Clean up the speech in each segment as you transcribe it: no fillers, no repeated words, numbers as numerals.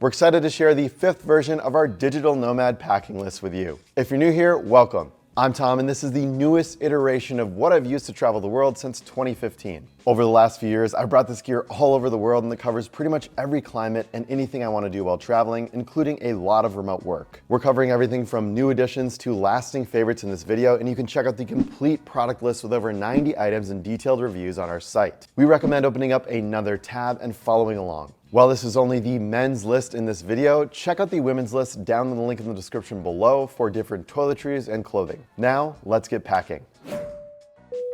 We're excited to share the 5th version of our digital Nomad packing list with you. If you're new here, welcome. I'm Tom, and this is the newest iteration of what I've used to travel the world since 2015. Over the last few years, I've brought this gear all over the world, and it covers pretty much every climate and anything I want to do while traveling, including a lot of remote work. We're covering everything from new additions to lasting favorites in this video, and you can check out the complete product list with over 90 items and detailed reviews on our site. We recommend opening up another tab and following along. While this is only the men's list in this video, check out the women's list down in the link in the description below for different toiletries and clothing. Now, let's get packing.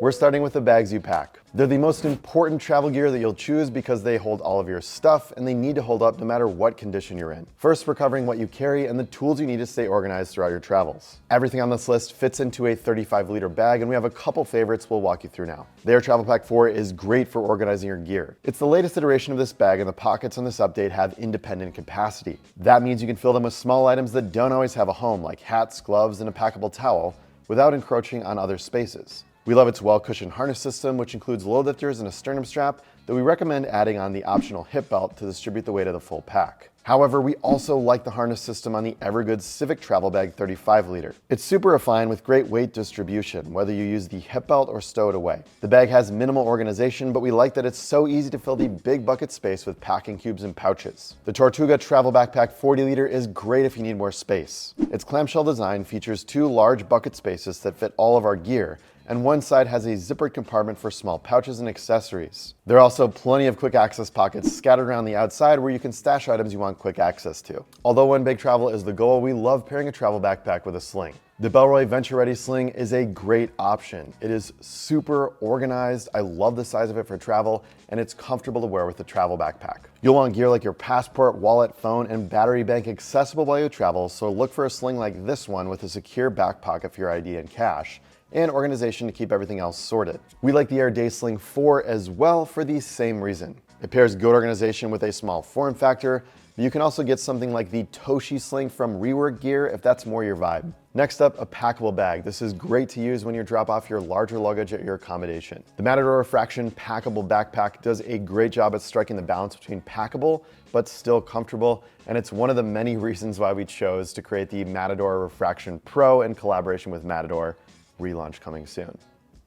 We're starting with the bags you pack. They're the most important travel gear that you'll choose because they hold all of your stuff and they need to hold up no matter what condition you're in. First, we're covering what you carry and the tools you need to stay organized throughout your travels. Everything on this list fits into a 35-liter bag, and we have a couple favorites we'll walk you through now. The Air Travel Pack 4 is great for organizing your gear. It's the latest iteration of this bag, and the pockets on this update have independent capacity. That means you can fill them with small items that don't always have a home, like hats, gloves, and a packable towel, without encroaching on other spaces. We love its well-cushioned harness system, which includes load lifters and a sternum strap that we recommend adding on the optional hip belt to distribute the weight of the full pack. However, we also like the harness system on the Evergood Civic Travel Bag 35-liter. It's super refined with great weight distribution, whether you use the hip belt or stow it away. The bag has minimal organization, but we like that it's so easy to fill the big bucket space with packing cubes and pouches. The Tortuga Travel Backpack 40-liter is great if you need more space. Its clamshell design features 2 large bucket spaces that fit all of our gear, and one side has a zippered compartment for small pouches and accessories. There are also plenty of quick access pockets scattered around the outside where you can stash items you want quick access to. Although one big travel is the goal, we love pairing a travel backpack with a sling. The Bellroy Venture Ready Sling is a great option. It is super organized. I love the size of it for travel, and it's comfortable to wear with a travel backpack. You'll want gear like your passport, wallet, phone, and battery bank accessible while you travel, so look for a sling like this one with a secure back pocket for your ID and cash, and organization to keep everything else sorted. We like the Air Day Sling 4 as well for the same reason. It pairs good organization with a small form factor, but you can also get something like the Toshi Sling from Rework Gear if that's more your vibe. Next up, a packable bag. This is great to use when you drop off your larger luggage at your accommodation. The Matador ReFraction Packable Backpack does a great job at striking the balance between packable but still comfortable, and it's one of the many reasons why we chose to create the Matador ReFraction Pro in collaboration with Matador. Relaunch coming soon.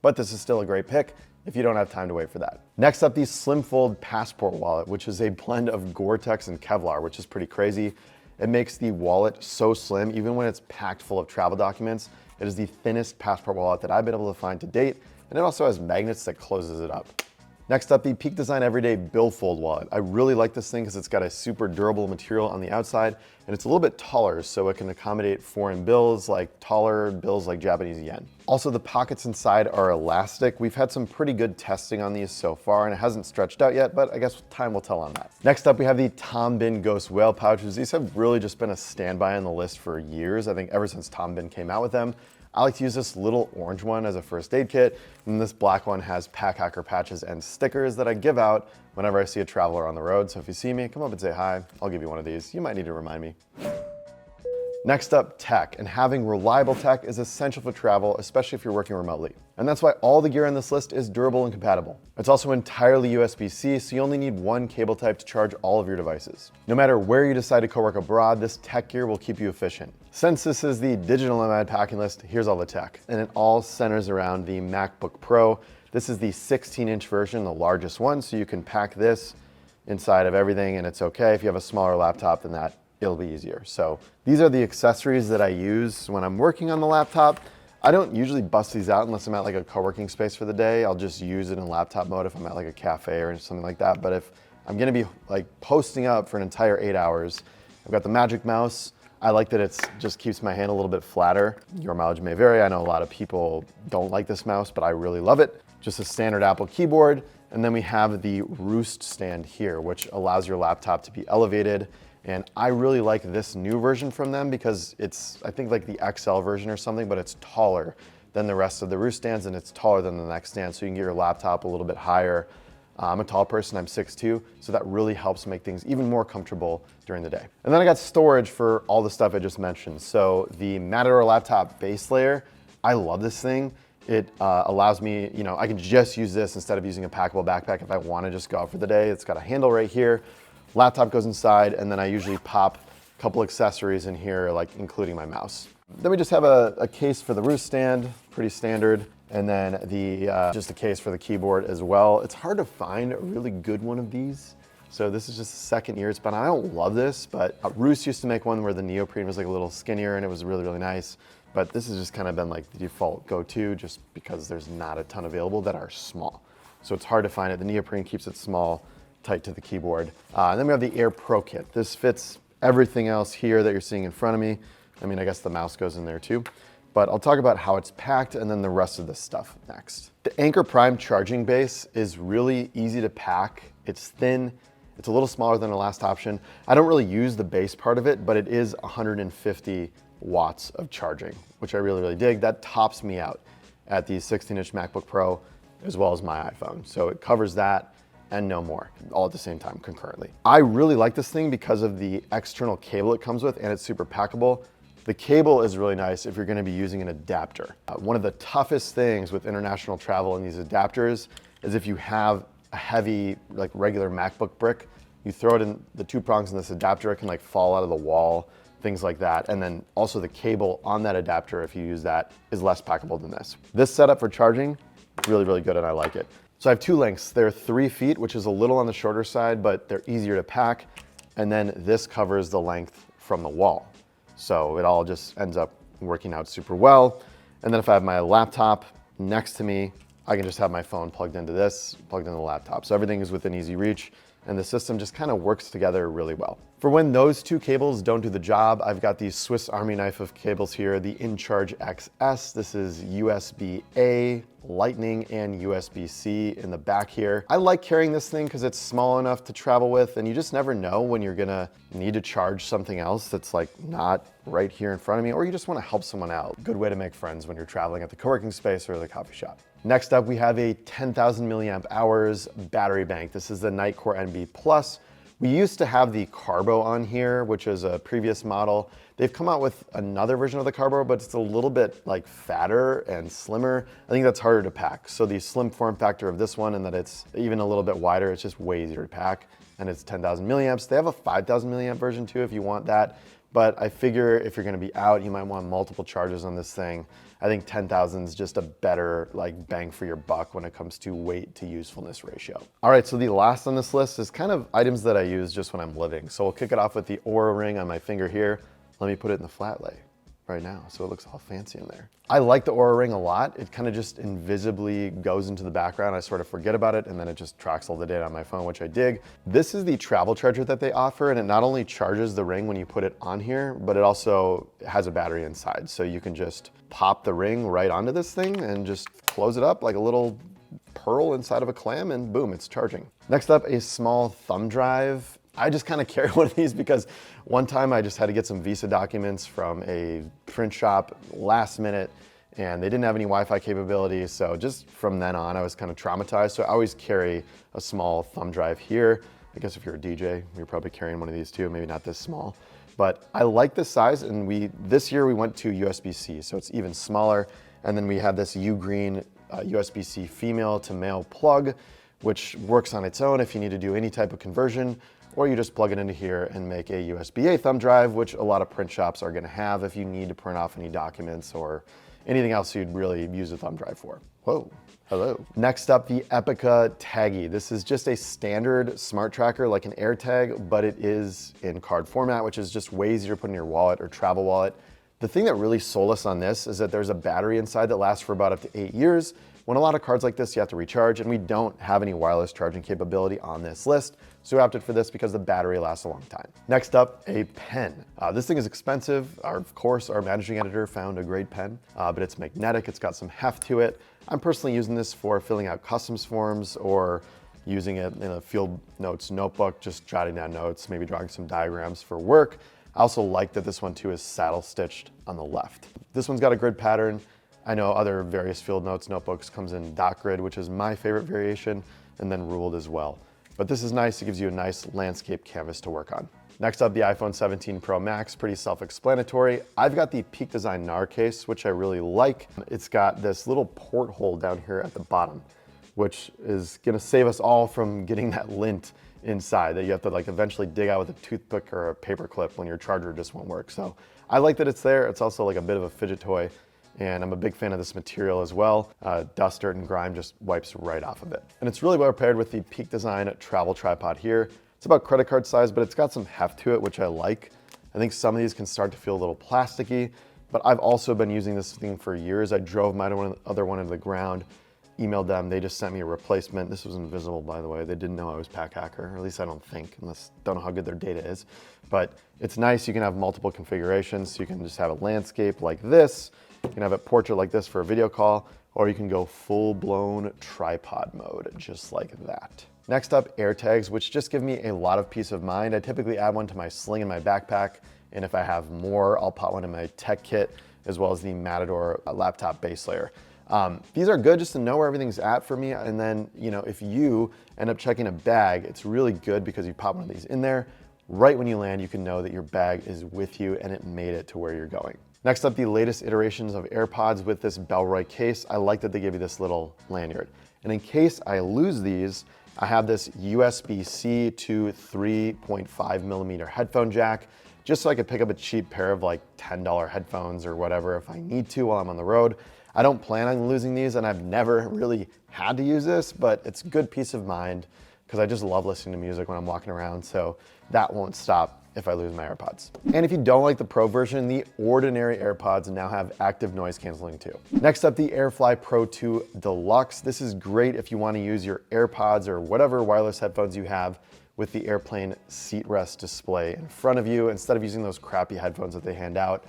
But this is still a great pick if you don't have time to wait for that. Next up, the Slim Fold Passport Wallet, which is a blend of Gore-Tex and Kevlar, which is pretty crazy. It makes the wallet so slim, even when it's packed full of travel documents. It is the thinnest passport wallet that I've been able to find to date, and it also has magnets that closes it up. Next up, the Peak Design Everyday Billfold Wallet. I really like this thing because it's got a super durable material on the outside, and it's a little bit taller, so it can accommodate foreign bills, like taller bills like Japanese yen. Also, the pockets inside are elastic. We've had some pretty good testing on these so far, and it hasn't stretched out yet, but I guess time will tell on that. Next up, we have the Tom Bin Ghost Whale Pouches. These have really just been a standby on the list for years. I think ever since Tom Bin came out with them. I like to use this little orange one as a first aid kit, and this black one has pack hacker patches and stickers that I give out whenever I see a traveler on the road. So if you see me, come up and say hi. I'll give you one of these. You might need to remind me. Next up, tech, and having reliable tech is essential for travel, especially if you're working remotely. And that's why all the gear on this list is durable and compatible. It's also entirely USB-C, so you only need one cable type to charge all of your devices. No matter where you decide to co-work abroad, this tech gear will keep you efficient. Since this is the digital Nomad packing list, here's all the tech. And it all centers around the MacBook Pro. This is the 16-inch version, the largest one, so you can pack this inside of everything and it's okay. If you have a smaller laptop than that, it'll be easier. So these are the accessories that I use when I'm working on the laptop. I don't usually bust these out unless I'm at like a co-working space for the day. I'll just use it in laptop mode if I'm at like a cafe or something like that. But if I'm gonna be like posting up for an entire 8 hours, I've got the Magic Mouse. I like that it just keeps my hand a little bit flatter. Your mileage may vary. I know a lot of people don't like this mouse, but I really love it. Just a standard Apple keyboard. And then we have the Roost stand here, which allows your laptop to be elevated. And I really like this new version from them because it's, I think like the XL version or something, but it's taller than the rest of the Roost stands and it's taller than the next stand. So you can get your laptop a little bit higher. I'm a tall person, I'm 6'2", so that really helps make things even more comfortable during the day. And then I got storage for all the stuff I just mentioned. So the Matador laptop base layer, I love this thing. It allows me, I can just use this instead of using a packable backpack if I want to just go out for the day. It's got a handle right here. Laptop goes inside, and then I usually pop a couple accessories in here, like including my mouse. Then we just have a case for the roost stand, pretty standard. And then just a case for the keyboard as well. It's hard to find a really good one of these. So this is just the second year it's been. I don't love this, but Roost used to make one where the neoprene was like a little skinnier and it was really, really nice. But this has just kind of been like the default go-to just because there's not a ton available that are small. So it's hard to find it. The neoprene keeps it small, tight to the keyboard. And then we have the Air Pro Kit. This fits everything else here that you're seeing in front of me. I mean, I guess the mouse goes in there too. But I'll talk about how it's packed and then the rest of the stuff next. The Anchor Prime charging base is really easy to pack. It's thin, it's a little smaller than the last option. I don't really use the base part of it, but it is 150 watts of charging, which I really, really dig. That tops me out at the 16-inch MacBook Pro as well as my iPhone. So it covers that and no more, all at the same time concurrently. I really like this thing because of the external cable it comes with, and it's super packable. The cable is really nice if you're gonna be using an adapter. One of the toughest things with international travel and these adapters is if you have a heavy, like regular MacBook brick, you throw it in the two prongs in this adapter, it can like fall out of the wall, things like that. And then also the cable on that adapter, if you use that, is less packable than this. This setup for charging, really, really good and I like it. So I have two lengths. They're 3 feet, which is a little on the shorter side, but they're easier to pack. And then this covers the length from the wall. So it all just ends up working out super well. And then if I have my laptop next to me, I can just have my phone plugged into this, plugged into the laptop. So everything is within easy reach and the system just kind of works together really well. For when those two cables don't do the job, I've got the Swiss Army knife of cables here, the InCharge XS. This is USB-A, Lightning, and USB-C in the back here. I like carrying this thing because it's small enough to travel with, and you just never know when you're gonna need to charge something else that's like not right here in front of me, or you just want to help someone out. Good way to make friends when you're traveling at the co-working space or the coffee shop. Next up, we have a 10,000 milliamp hours battery bank. This is the Nightcore NB Plus. We used to have the Carbo on here, which is a previous model. They've come out with another version of the Carbo, but it's a little bit like fatter and slimmer. I think that's harder to pack. So the slim form factor of this one and that it's even a little bit wider, it's just way easier to pack. And it's 10,000 milliamps. They have a 5,000 milliamp version too if you want that. But I figure if you're gonna be out, you might want multiple charges on this thing. I think 10,000 is just a better like bang for your buck when it comes to weight to usefulness ratio. All right, so the last on this list is kind of items that I use just when I'm living. So we'll kick it off with the Oura ring on my finger here. Let me put it in the flat lay right now so it looks all fancy in there. I like the Oura ring a lot. It kind of just invisibly goes into the background. I sort of forget about it and then it just tracks all the data on my phone, which I dig. This is the travel charger that they offer, and it not only charges the ring when you put it on here, but it also has a battery inside. So you can just pop the ring right onto this thing and just close it up like a little pearl inside of a clam and boom, it's charging. Next up, a small thumb drive. I just kind of carry one of these because one time I just had to get some visa documents from a print shop last minute and they didn't have any Wi-Fi capability. So just from then on, I was kind of traumatized. So I always carry a small thumb drive here. I guess if you're a DJ, you're probably carrying one of these too, maybe not this small. But I like this size, and this year we went to USB-C, so it's even smaller. And then we have this U-Green USB-C female to male plug, which works on its own if you need to do any type of conversion, or you just plug it into here and make a USB-A thumb drive, which a lot of print shops are gonna have if you need to print off any documents or anything else you'd really use a thumb drive for. Whoa, hello. Next up, the Epica Taggy. This is just a standard smart tracker like an AirTag, but it is in card format, which is just way easier to put in your wallet or travel wallet. The thing that really sold us on this is that there's a battery inside that lasts for about up to 8 years. When a lot of cards like this, you have to recharge, and we don't have any wireless charging capability on this list. So we opted for this because the battery lasts a long time. Next up, a pen. This thing is expensive. Of course, our managing editor found a great pen, but it's magnetic. It's got some heft to it. I'm personally using this for filling out customs forms or using it in a field notes notebook, just jotting down notes, maybe drawing some diagrams for work. I also like that this one too is saddle stitched on the left. This one's got a grid pattern. I know other various field notes notebooks comes in dot grid, which is my favorite variation, and then ruled as well. But this is nice, it gives you a nice landscape canvas to work on. Next up, the iPhone 17 Pro Max, pretty self-explanatory. I've got the Peak Design NAR case, which I really like. It's got this little porthole down here at the bottom, which is gonna save us all from getting that lint inside that you have to like eventually dig out with a toothpick or a paper clip when your charger just won't work. So I like that it's there. It's also like a bit of a fidget toy, and I'm a big fan of this material as well. Dust, dirt, and grime just wipes right off of it. And it's really well paired with the Peak Design travel tripod here. It's about credit card size, but it's got some heft to it, which I like. I think some of these can start to feel a little plasticky, but I've also been using this thing for years. I drove my other one into the ground, emailed them, they just sent me a replacement. This was invisible, by the way. They didn't know I was Pack Hacker, or at least I don't think, unless don't know how good their data is. But it's nice, you can have multiple configurations. So you can just have a landscape like this, you can have a portrait like this for a video call, or you can go full-blown tripod mode, just like that. Next up, air tags, which just give me a lot of peace of mind. I typically add one to my sling in my backpack, and if I have more, I'll put one in my tech kit, as well as the Matador laptop base layer. These are good just to know where everything's at for me. And then, you know, if you end up checking a bag, it's really good because you pop one of these in there. Right when you land, you can know that your bag is with you and it made it to where you're going. Next up, the latest iterations of AirPods with this Bellroy case. I like that they give you this little lanyard. And in case I lose these, I have this USB-C to 3.5 millimeter headphone jack, just so I could pick up a cheap pair of like $10 headphones or whatever if I need to while I'm on the road. I don't plan on losing these, and I've never really had to use this, but it's good peace of mind because I just love listening to music when I'm walking around, so that won't stop if I lose my AirPods. And if you don't like the Pro version, the ordinary AirPods now have active noise canceling too. Next up, the AirFly Pro 2 Deluxe. This is great if you want to use your AirPods or whatever wireless headphones you have with the airplane seat rest display in front of you instead of using those crappy headphones that they hand out.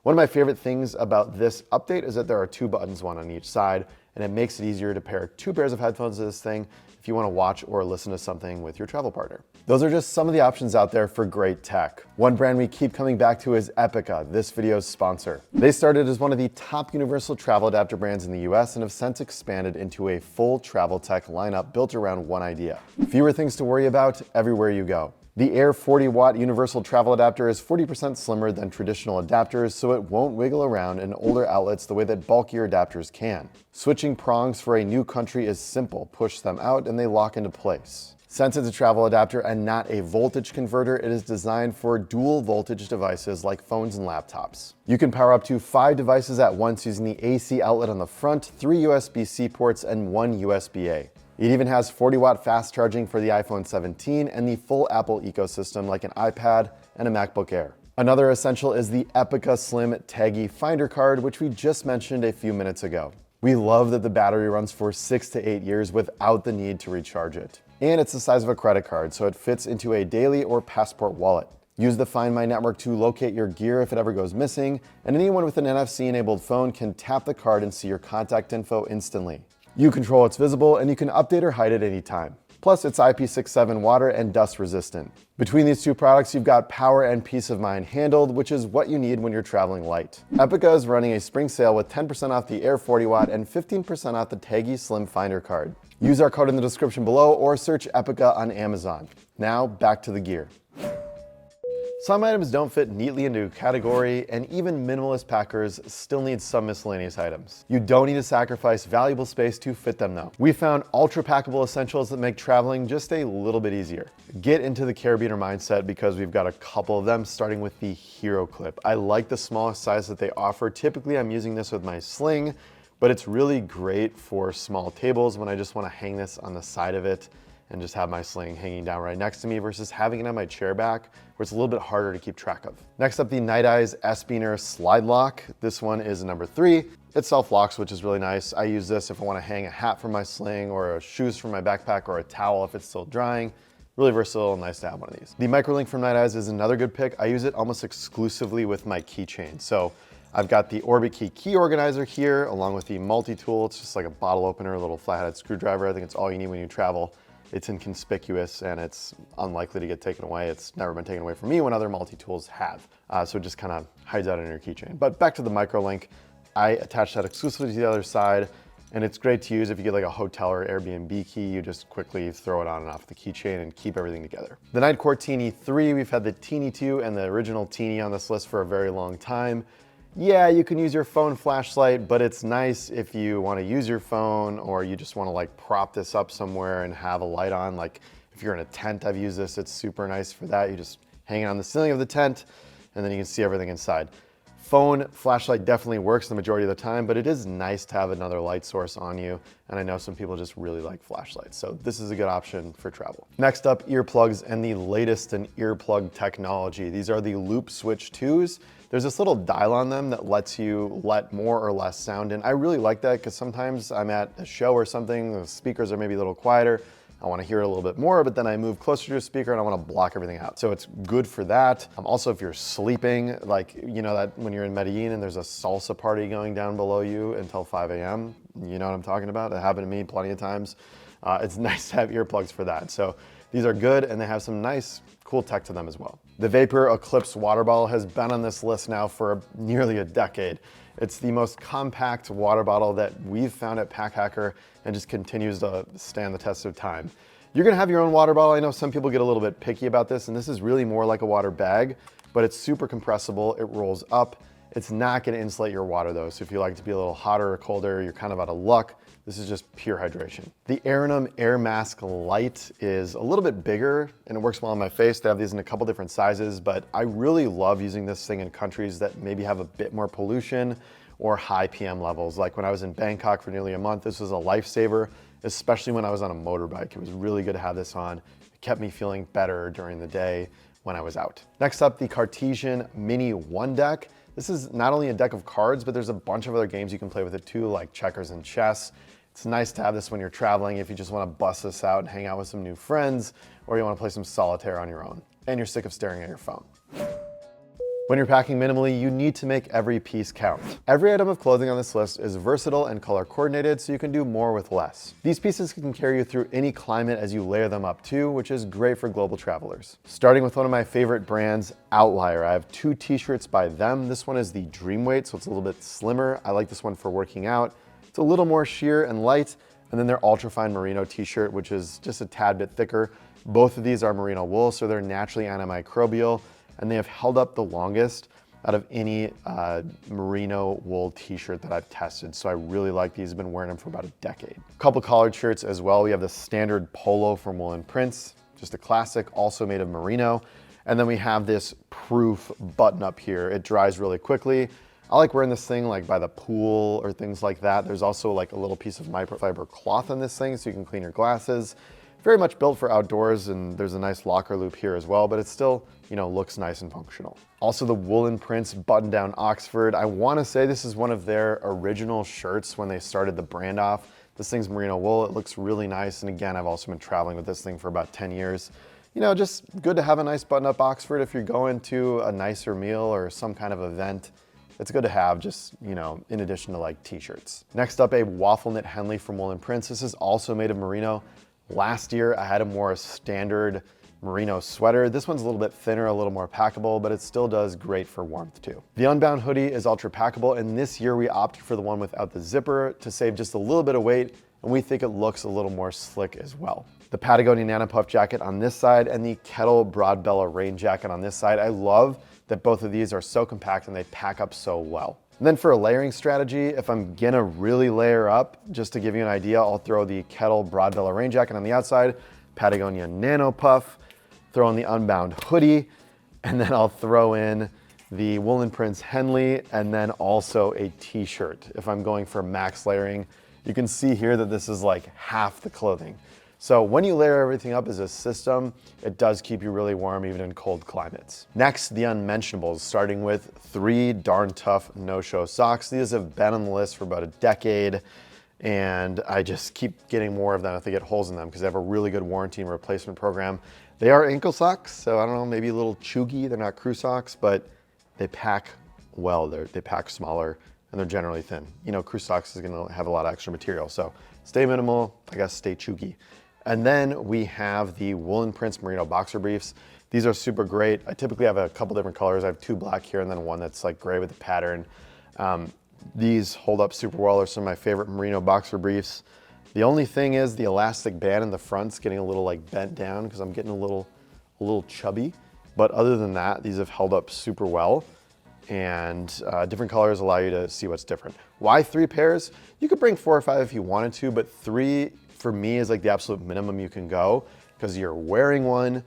One of my favorite things about this update is that there are two buttons, one on each side, and it makes it easier to pair two pairs of headphones to this thing if you want to watch or listen to something with your travel partner. Those are just some of the options out there for great tech. One brand we keep coming back to is Epica, this video's sponsor. They started as one of the top universal travel adapter brands in the US and have since expanded into a full travel tech lineup built around one idea. Fewer things to worry about everywhere you go. The Air 40-watt universal travel adapter is 40% slimmer than traditional adapters, so it won't wiggle around in older outlets the way that bulkier adapters can. Switching prongs for a new country is simple. Push them out and they lock into place. Since it's a travel adapter and not a voltage converter, it is designed for dual voltage devices like phones and laptops. You can power up to 5 devices at once using the AC outlet on the front, 3 USB-C ports, and 1 USB-A. It even has 40-watt fast charging for the iPhone 17 and the full Apple ecosystem like an iPad and a MacBook Air. Another essential is the Epica Slim Taggy Finder card, which we just mentioned a few minutes ago. We love that the battery runs for 6 to 8 years without the need to recharge it. And it's the size of a credit card, so it fits into a daily or passport wallet. Use the Find My network to locate your gear if it ever goes missing, and anyone with an NFC-enabled phone can tap the card and see your contact info instantly. You control what's visible, and you can update or hide it anytime. Plus, it's IP67 water and dust resistant. Between these two products, you've got power and peace of mind handled, which is what you need when you're traveling light. Epica is running a spring sale with 10% off the Air 40-watt and 15% off the Taggy Slim Finder card. Use our code in the description below or search Epica on Amazon. Now, back to the gear. Some items don't fit neatly into a category, and even minimalist packers still need some miscellaneous items. You don't need to sacrifice valuable space to fit them though. We found ultra packable essentials that make traveling just a little bit easier. Get into the carabiner mindset because we've got a couple of them, starting with the Hero Clip. I like the smallest size that they offer. Typically I'm using this with my sling, but it's really great for small tables when I just want to hang this on the side of it and just have my sling hanging down right next to me versus having it on my chair back where it's a little bit harder to keep track of. Next up, the Night Eyes Espiner Slide Lock. This one is number 3. It self-locks, which is really nice. I use this if I want to hang a hat from my sling or shoes from my backpack or a towel if it's still drying. Really versatile and nice to have one of these. The Microlink from Night Eyes is another good pick. I use it almost exclusively with my keychain. So I've got the Orbit key organizer here along with the multi-tool. It's just like a bottle opener, a little flat-headed screwdriver. I think it's all you need when you travel. It's inconspicuous and it's unlikely to get taken away. It's never been taken away from me when other multi-tools have. So it just kind of hides out in your keychain. But back to the Microlink, I attach that exclusively to the other side, and it's great to use if you get like a hotel or Airbnb key. You just quickly throw it on and off the keychain and keep everything together. The Nightcore Teeny 3, we've had the Teeny 2 and the original Teeny on this list for a very long time. Yeah, you can use your phone flashlight, but it's nice if you want to use your phone or you just want to like prop this up somewhere and have a light on. Like if you're in a tent, I've used this, it's super nice for that. You just hang it on the ceiling of the tent and then you can see everything inside. Phone flashlight definitely works the majority of the time, but it is nice to have another light source on you. And I know some people just really like flashlights. So this is a good option for travel. Next up, earplugs and the latest in earplug technology. These are the Loop Switch 2s. There's this little dial on them that lets you let more or less sound in. I really like that because sometimes I'm at a show or something, the speakers are maybe a little quieter. I want to hear it a little bit more, but then I move closer to a speaker and I want to block everything out. So it's good for that. Also, if you're sleeping, like, you know, that when you're in Medellin and there's a salsa party going down below you until 5 a.m., you know what I'm talking about? It happened to me plenty of times. It's nice to have earplugs for that. So these are good and they have some nice, cool tech to them as well. The Vapor Eclipse water bottle has been on this list now for nearly a decade. It's the most compact water bottle that we've found at Packhacker and just continues to stand the test of time. You're gonna have your own water bottle. I know some people get a little bit picky about this, and this is really more like a water bag, but it's super compressible, it rolls up. It's not gonna insulate your water though, so if you like to be a little hotter or colder, you're kind of out of luck. This is just pure hydration. The Aeronum Air Mask Light is a little bit bigger and it works well on my face. They have these in a couple different sizes, but I really love using this thing in countries that maybe have a bit more pollution or high PM levels. Like when I was in Bangkok for nearly a month, this was a lifesaver, especially when I was on a motorbike. It was really good to have this on. It kept me feeling better during the day when I was out. Next up, the Cartesian Mini One Deck. This is not only a deck of cards, but there's a bunch of other games you can play with it too, like checkers and chess. It's nice to have this when you're traveling if you just want to bust this out and hang out with some new friends, or you want to play some solitaire on your own, and you're sick of staring at your phone. When you're packing minimally, you need to make every piece count. Every item of clothing on this list is versatile and color coordinated, so you can do more with less. These pieces can carry you through any climate as you layer them up too, which is great for global travelers. Starting with one of my favorite brands, Outlier. I have 2 t-shirts by them. This one is the Dreamweight, so it's a little bit slimmer. I like this one for working out. It's a little more sheer and light. And then their Ultrafine Merino t-shirt, which is just a tad bit thicker. Both of these are merino wool, so they're naturally antimicrobial, and they have held up the longest out of any merino wool t-shirt that I've tested. So I really like these. I've been wearing them for about a decade. A couple collared shirts as well. We have the standard polo from Wool & Prince, just a classic, also made of merino. And then we have this proof button up here. It dries really quickly. I like wearing this thing like by the pool or things like that. There's also like a little piece of microfiber cloth on this thing so you can clean your glasses. Very much built for outdoors, and there's a nice locker loop here as well, but it still, you know, looks nice and functional. Also the Wool & Prince button-down Oxford. I wanna say this is one of their original shirts when they started the brand off. This thing's merino wool, it looks really nice. And again, I've also been traveling with this thing for about 10 years. You know, just good to have a nice button-up Oxford if you're going to a nicer meal or some kind of event. It's good to have just, you know, in addition to like t-shirts. Next up, a waffle knit Henley from Wool & Prince. This is also made of merino. Last year, I had a more standard merino sweater. This one's a little bit thinner, a little more packable, but it still does great for warmth too. The Unbound hoodie is ultra packable, and this year we opted for the one without the zipper to save just a little bit of weight, and we think it looks a little more slick as well. The Patagonia Nano Puff jacket on this side and the Kettle Broadbella rain jacket on this side. I love that both of these are so compact and they pack up so well. And then for a layering strategy, if I'm gonna really layer up, just to give you an idea, I'll throw the Kettle Broadbella rain jacket on the outside, Patagonia Nano Puff, throw in the Unbound hoodie, and then I'll throw in the Wool & Prince Henley, and then also a t-shirt. If I'm going for max layering, you can see here that this is like half the clothing. So when you layer everything up as a system, it does keep you really warm even in cold climates. Next, the unmentionables, starting with 3 darn tough no-show socks. These have been on the list for about a decade, and I just keep getting more of them if they get holes in them because they have a really good warranty and replacement program. They are ankle socks, so I don't know, maybe a little chuggy. They're not crew socks, but they pack well. They pack smaller, and they're generally thin. You know, crew socks is gonna have a lot of extra material, so stay minimal, I guess stay chuggy. And then we have the Wool & Prince Merino boxer briefs. These are super great. I typically have a couple different colors. I have 2 black here and then one that's like gray with a pattern. These hold up super well. They're some of my favorite merino boxer briefs. The only thing is the elastic band in the front's getting a little like bent down because I'm getting a little chubby. But other than that, these have held up super well. and different colors allow you to see what's different. Why 3 pairs? You could bring 4 or 5 if you wanted to, but 3 for me is like the absolute minimum you can go, because you're wearing one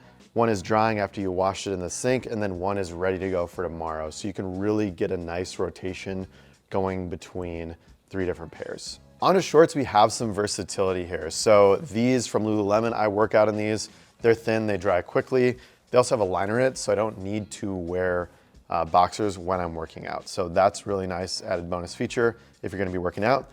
is drying after you washed it in the sink, and then one is ready to go for tomorrow. So you can really get a nice rotation going between 3 different pairs. On to shorts, we have some versatility here. So these from Lululemon, I work out in these. They're thin, they dry quickly. They also have a liner in it, so I don't need to wear boxers when I'm working out. So that's really nice added bonus feature if you're gonna be working out.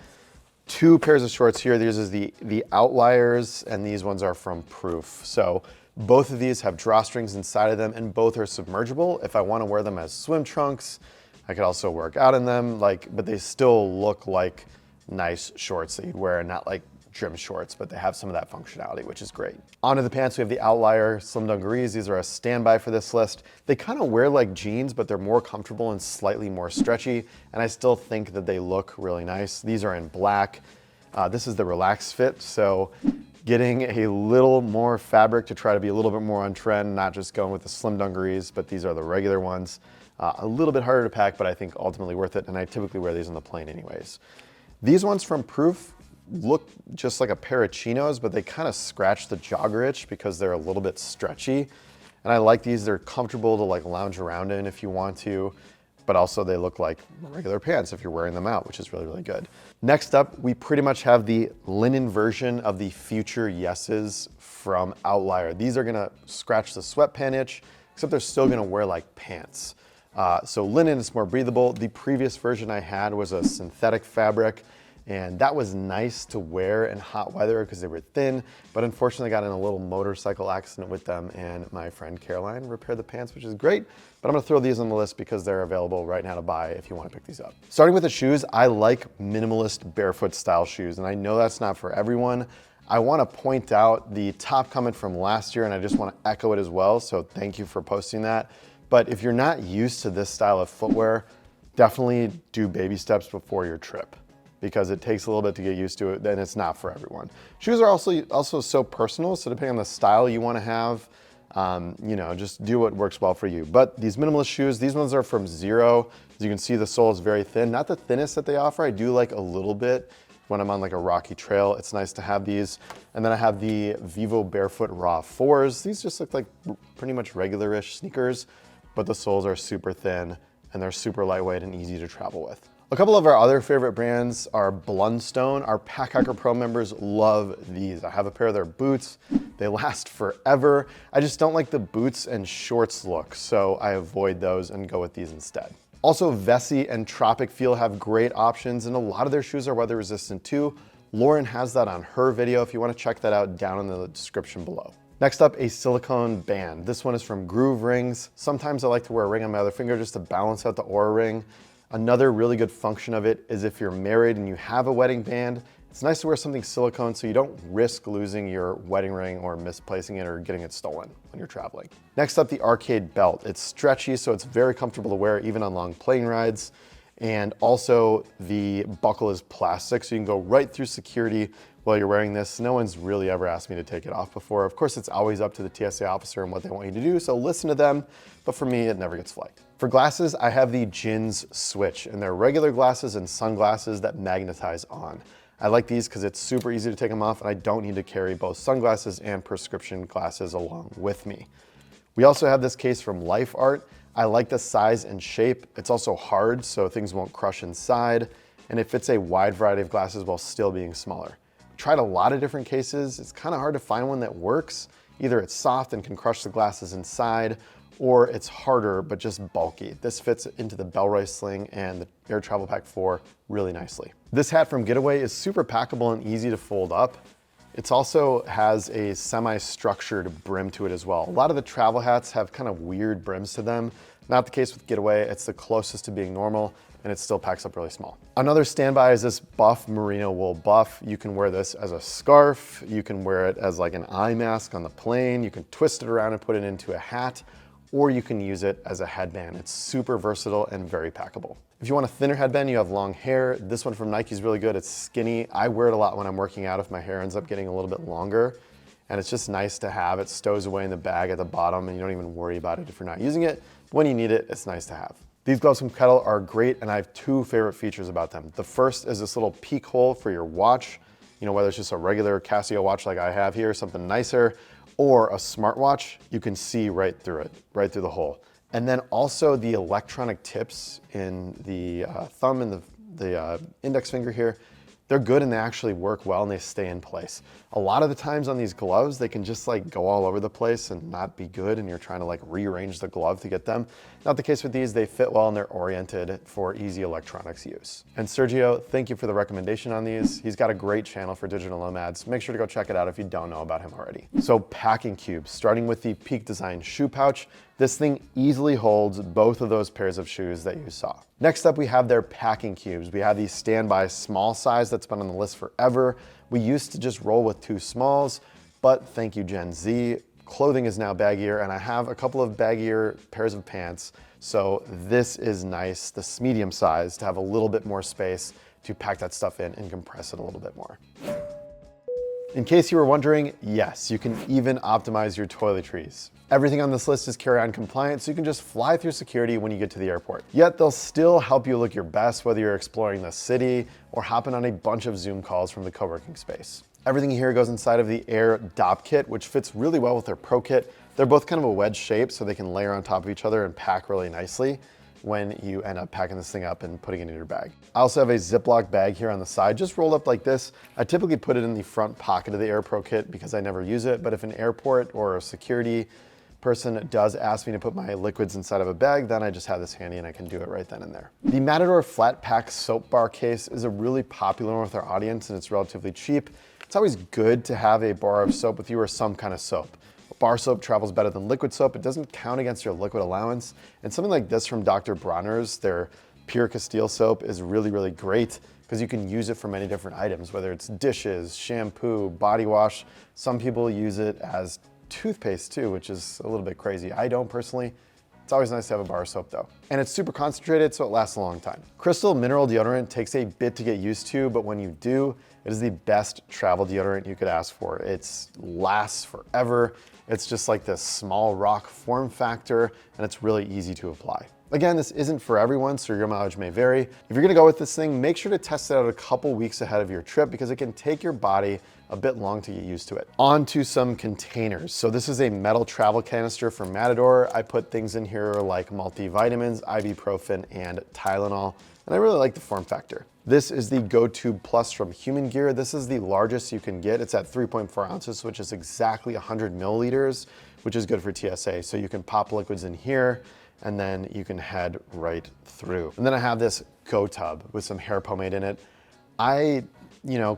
2 pairs of shorts here. These is the Outliers, and these ones are from Proof. So both of these have drawstrings inside of them, and both are submergible. If I wanna wear them as swim trunks, I could also work out in them, but they still look like nice shorts that you'd wear, and not like gym shorts, but they have some of that functionality, which is great. Onto the pants, we have the Outlier Slim Dungarees. These are a standby for this list. They kind of wear like jeans, but they're more comfortable and slightly more stretchy, and I still think that they look really nice. These are in black. This is the Relax Fit, so getting a little more fabric to try to be a little bit more on trend, not just going with the Slim Dungarees, but these are the regular ones. A little bit harder to pack, but I think ultimately worth it, and I typically wear these on the plane anyways. These ones from Proof look just like a pair of chinos, but they kind of scratch the jogger itch because they're a little bit stretchy. And I like these. They're comfortable to like lounge around in if you want to, but also they look like regular pants if you're wearing them out, which is really, really good. Next up, we pretty much have the linen version of the Future Yeses from Outlier. These are gonna scratch the sweatpant itch, except they're still gonna wear like pants. So linen is more breathable. The previous version I had was a synthetic fabric, and that was nice to wear in hot weather because they were thin, but unfortunately I got in a little motorcycle accident with them, and my friend Caroline repaired the pants, which is great, but I'm gonna throw these on the list because they're available right now to buy if you wanna pick these up. Starting with the shoes, I like minimalist barefoot style shoes, and I know that's not for everyone. I wanna point out the top comment from last year, and I just wanna echo it as well, so thank you for posting that. But if you're not used to this style of footwear, definitely do baby steps before your trip, because it takes a little bit to get used to it, and it's not for everyone. Shoes are also so personal, so depending on the style you wanna have, just do what works well for you. But these minimalist shoes, these ones are from Zero. As you can see, the sole is very thin, not the thinnest that they offer. I do like a little bit when I'm on like a rocky trail. It's nice to have these. And then I have the Vivo Barefoot Raw 4s. These just look like pretty much regular-ish sneakers, but the soles are super thin and they're super lightweight and easy to travel with. A couple of our other favorite brands are Blundstone. Our Packhacker Pro members love these. I have a pair of their boots. They last forever. I just don't like the boots and shorts look, so I avoid those and go with these instead. Also, Vessi and Tropic Feel have great options, and a lot of their shoes are weather resistant too. Lauren has that on her video if you want to check that out down in the description below. Next up, a silicone band. This one is from Groove Rings. Sometimes I like to wear a ring on my other finger just to balance out the Aura Ring. Another really good function of it is if you're married and you have a wedding band, it's nice to wear something silicone so you don't risk losing your wedding ring or misplacing it or getting it stolen when you're traveling. Next up, the Arcade Belt. It's stretchy, so it's very comfortable to wear even on long plane rides. And also the buckle is plastic, so you can go right through security while you're wearing this. No one's really ever asked me to take it off before. Of course, it's always up to the TSA officer and what they want you to do, so listen to them. But for me, it never gets flagged. For glasses, I have the Jins Switch, and they're regular glasses and sunglasses that magnetize on. I like these because it's super easy to take them off, and I don't need to carry both sunglasses and prescription glasses along with me. We also have this case from Life Art. I like the size and shape. It's also hard, so things won't crush inside, and it fits a wide variety of glasses while still being smaller. Tried a lot of different cases. It's kind of hard to find one that works. Either it's soft and can crush the glasses inside, or it's harder but just bulky. This fits into the Bellroy sling and the Air Travel Pack 4 really nicely. This hat from Getaway is super packable and easy to fold up. It also has a semi-structured brim to it as well. A lot of the travel hats have kind of weird brims to them. Not the case with Getaway. It's the closest to being normal, and it still packs up really small. Another standby is this buff merino wool buff. You can wear this as a scarf. You can wear it as like an eye mask on the plane. You can twist it around and put it into a hat, or you can use it as a headband. It's super versatile and very packable. If you want a thinner headband, you have long hair. This one from Nike is really good. It's skinny. I wear it a lot when I'm working out if my hair ends up getting a little bit longer, and it's just nice to have. It stows away in the bag at the bottom and you don't even worry about it if you're not using it. When you need it, it's nice to have. These gloves from Kettle are great, and I have two favorite features about them. The first is this little peek hole for your watch, whether it's just a regular Casio watch like I have here, something nicer, or a smartwatch, you can see right through it, right through the hole. And then also the electronic tips in the thumb and the index finger here, they're good and they actually work well and they stay in place. A lot of the times on these gloves, they can just like go all over the place and not be good, and you're trying to like rearrange the glove to get them. Not the case with these. They fit well and they're oriented for easy electronics use. And Sergio, thank you for the recommendation on these. He's got a great channel for digital nomads. Make sure to go check it out if you don't know about him already. So packing cubes, starting with the Peak Design shoe pouch. This thing easily holds both of those pairs of shoes that you saw. Next up, we have their packing cubes. We have the standby small size that's been on the list forever. We used to just roll with 2 smalls, but thank you, Gen Z. Clothing is now baggier, and I have a couple of baggier pairs of pants. So this is nice, this medium size, to have a little bit more space to pack that stuff in and compress it a little bit more. In case you were wondering, yes, you can even optimize your toiletries. Everything on this list is carry-on compliant, so you can just fly through security when you get to the airport. Yet they'll still help you look your best, whether you're exploring the city or hopping on a bunch of Zoom calls from the co-working space. Everything here goes inside of the Air Dop Kit, which fits really well with their Pro Kit. They're both kind of a wedge shape, so they can layer on top of each other and pack really nicely when you end up packing this thing up and putting it in your bag. I also have a Ziploc bag here on the side, just rolled up like this. I typically put it in the front pocket of the Air Pro Kit because I never use it, but if an airport or a security person does ask me to put my liquids inside of a bag, then I just have this handy and I can do it right then and there. The Matador flat pack soap bar case is a really popular one with our audience, and it's relatively cheap. It's always good to have a bar of soap with you or some kind of soap. Bar soap travels better than liquid soap. It doesn't count against your liquid allowance. And something like this from Dr. Bronner's, their Pure Castile soap, is really, really great because you can use it for many different items, whether it's dishes, shampoo, body wash. Some people use it as toothpaste too, which is a little bit crazy. I don't personally. It's always nice to have a bar of soap though. And it's super concentrated, so it lasts a long time. Crystal Mineral Deodorant takes a bit to get used to, but when you do, it is the best travel deodorant you could ask for. It lasts forever. It's just like this small rock form factor, and it's really easy to apply. Again, this isn't for everyone, so your mileage may vary. If you're gonna go with this thing, make sure to test it out a couple weeks ahead of your trip because it can take your body a bit long to get used to it. On to some containers. So this is a metal travel canister from Matador. I put things in here like multivitamins, ibuprofen, and Tylenol, and I really like the form factor. This is the GoTube Plus from Human Gear. This is the largest you can get. It's at 3.4 ounces, which is exactly 100 milliliters, which is good for TSA. So you can pop liquids in here, and then you can head right through. And then I have this Go Tub with some hair pomade in it. I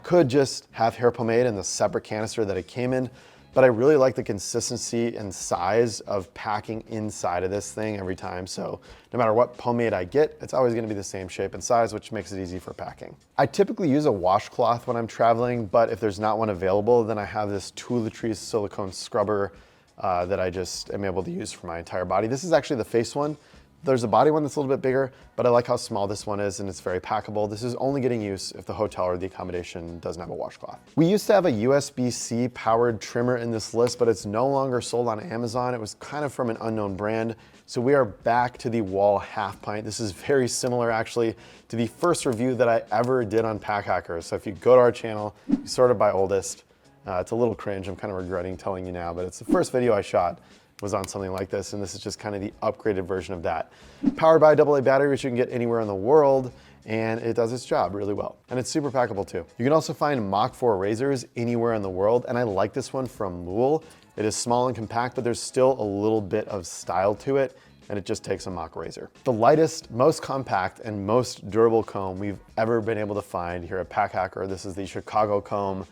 could just have hair pomade in the separate canister that it came in, but I really like the consistency and size of packing inside of this thing every time. So no matter what pomade I get, it's always gonna be the same shape and size, which makes it easy for packing. I typically use a washcloth when I'm traveling, but if there's not one available, then I have this Toiletries silicone scrubber that I just am able to use for my entire body. This is actually the face one. There's a body one that's a little bit bigger, but I like how small this one is and it's very packable. This is only getting use if the hotel or the accommodation doesn't have a washcloth. We used to have a USB-C powered trimmer in this list, but it's no longer sold on Amazon. It was kind of from an unknown brand. So we are back to the Wall half pint. This is very similar actually to the first review that I ever did on Pack Hackers. So if you go to our channel, you sort of by oldest. It's a little cringe, I'm kind of regretting telling you now, but it's the first video I shot was on something like this, and this is just kind of the upgraded version of that. Powered by a AA battery, which you can get anywhere in the world, and it does its job really well. And it's super packable too. You can also find Mach 4 razors anywhere in the world, and I like this one from Mool. It is small and compact, but there's still a little bit of style to it, and it just takes a Mach razor. The lightest, most compact, and most durable comb we've ever been able to find here at Pack Hacker. This is the Chicago comb.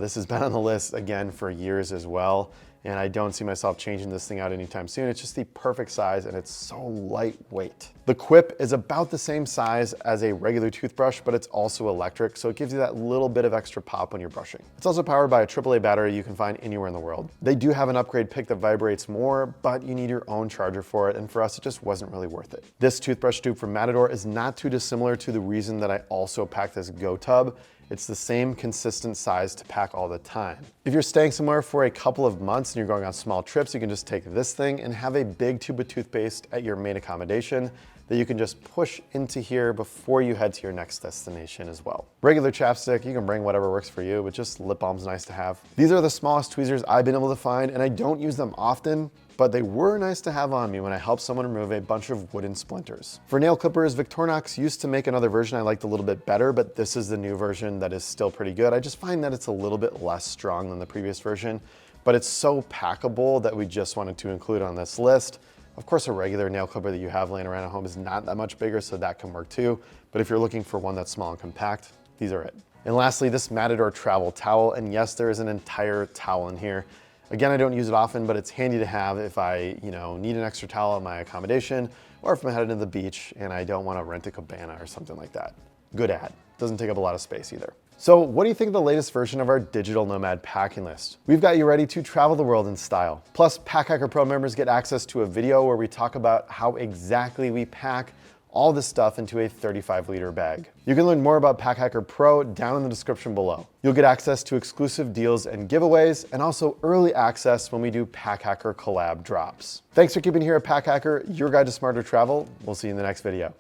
This has been on the list again for years as well, and I don't see myself changing this thing out anytime soon. It's just the perfect size and it's so lightweight. The Quip is about the same size as a regular toothbrush, but it's also electric, so it gives you that little bit of extra pop when you're brushing. It's also powered by a AAA battery you can find anywhere in the world. They do have an upgrade pick that vibrates more, but you need your own charger for it, and for us, it just wasn't really worth it. This toothbrush tube from Matador is not too dissimilar to the reason that I also packed this Go Tub. It's the same consistent size to pack all the time. If you're staying somewhere for a couple of months and you're going on small trips, you can just take this thing and have a big tube of toothpaste at your main accommodation that you can just push into here before you head to your next destination as well. Regular chapstick, you can bring whatever works for you, but just lip balm's nice to have. These are the smallest tweezers I've been able to find, and I don't use them often, but they were nice to have on me when I helped someone remove a bunch of wooden splinters. For nail clippers, Victorinox used to make another version I liked a little bit better, but this is the new version that is still pretty good. I just find that it's a little bit less strong than the previous version, but it's so packable that we just wanted to include on this list. Of course, a regular nail clipper that you have laying around at home is not that much bigger, so that can work too. But if you're looking for one that's small and compact, these are it. And lastly, this Matador travel towel. And yes, there is an entire towel in here. Again, I don't use it often, but it's handy to have if I, need an extra towel at my accommodation, or if I'm headed to the beach and I don't want to rent a cabana or something like that. Good ad. Doesn't take up a lot of space either. So what do you think of the latest version of our digital Nomad packing list? We've got you ready to travel the world in style. Plus, Packhacker Pro members get access to a video where we talk about how exactly we pack all this stuff into a 35-liter bag. You can learn more about Packhacker Pro down in the description below. You'll get access to exclusive deals and giveaways, and also early access when we do Packhacker collab drops. Thanks for keeping here at Packhacker, your guide to smarter travel. We'll see you in the next video.